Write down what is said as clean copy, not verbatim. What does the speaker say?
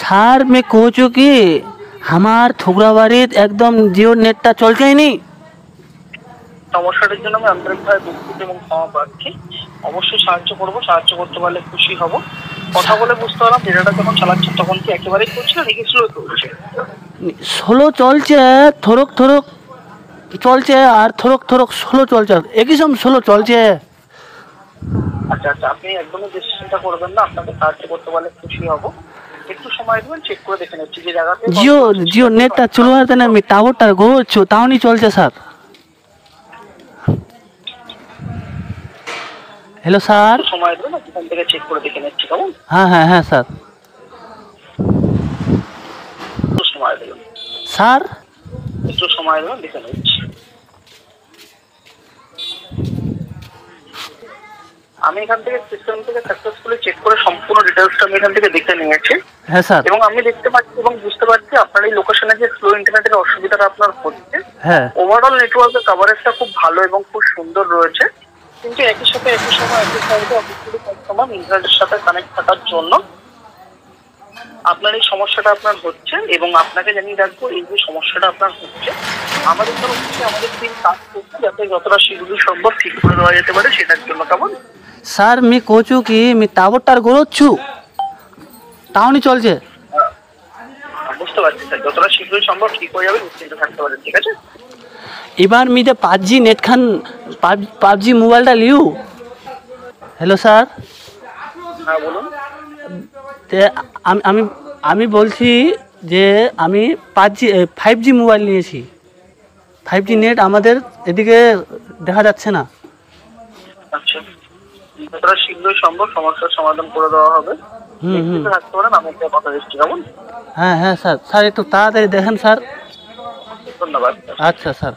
Sir मैं कहूँ कि हमार थुगराबाड़ी एकदम जियो नेटটা চলছেই সমস্যাটার জন্য আমি আন্তরিকভাবে দুঃখিত এবং ক্ষমা প্রার্থী। অবশ্যই সাহায্য করব, সাহায্য করতে পারলে খুশি হব। কথা বলে বুঝতে পারলাম ডেটাটা যখন চালাচ্ছেন তখন কি একেবারেই চলছে নাকি স্লো চলছে? স্লো চলছে, থরক থরক চলছে আর থরক থরক স্লো চলছে, একই সম স্লো চলছে। আচ্ছা আচ্ছা, আপনি একদমই বেশি চিন্তা করবেন না, আপনাকে সাহায্য করতে পারলে খুশি হব। একটু সময় দেবেন, চেক করে দেখে নিচ্ছি যে জায়গাতে জিও নেটটা চলবার না, আমি টাওয়ারটা ঘোরাচ্ছি তাওনি চলছে স্যার। হ্যালো স্যার, সময় দেবেন, এখান থেকে চেক করে দেখে নিচ্ছি কেমন। হ্যাঁ হ্যাঁ হ্যাঁ স্যার। একটু সময় দেবেন স্যার, একটু সময় দেবেন, দেখে নিচ্ছি। আমি এখান থেকে সিস্টেম থেকে সাকসেসফুলি চেক করে সম্পূর্ণ ডিটেইলসটা আমি এখান থেকে দেখে নিয়েছি। হ্যাঁ স্যার। এবং আমি দেখতে পাচ্ছি এবং বুঝতে পারছি আপনার এই লোকেশনে যে স্লো ইন্টারনেটের অসুবিধাটা আপনার হচ্ছে, হ্যাঁ ওভারঅল নেটওয়ার্কের কভারেজটা খুব ভালো এবং খুব সুন্দর রয়েছে। কিন্তু একই সাথে একই সময় একই সাইডে অবশ্যই কাস্টমার ইন্টারনেটের সাথে কানেক্ট থাকার জন্য আপনার এই সমস্যাটা আপনার হচ্ছে। এবং আপনাকে জানিয়ে রাখবো, এই যে সমস্যাটা আপনার হচ্ছে আমাদের তরফ থেকে আমাদের টিম কাজ করছে যাতে যতটা শীঘ্র সম্ভব ঠিক করে দেওয়া যেতে পারে সেটার জন্য। কেমন স্যার, আমি কচু কি আমি টাওয়ারটার ঘোরাচ্ছু তাওনি চলছে। বুঝতে পারছি স্যার, যতটা শীঘ্রই সম্ভব ঠিক হয়ে যাবে, নিশ্চিন্ত থাকতে পারেন। ঠিক আছে, এবার মি যে 5G নেট খান 5G মোবাইলটা লিউ। হ্যালো স্যার, হ্যাঁ বলুন। আমি আমি বলছি যে আমি 5G মোবাইল নিয়েছি। 5G নেট আমাদের এদিকে দেখা যাচ্ছে না। আচ্ছা, যতটা শীঘ্রই সম্ভব সমস্যার সমাধান করে দেওয়া হবে, নিশ্চিন্ত থাকতে পারেন। আমি একটা কথা দিচ্ছি কেমন। হ্যাঁ হ্যাঁ স্যার, স্যার একটু তাড়াতাড়ি দেখেন স্যার। ধন্যবাদ। আচ্ছা স্যার।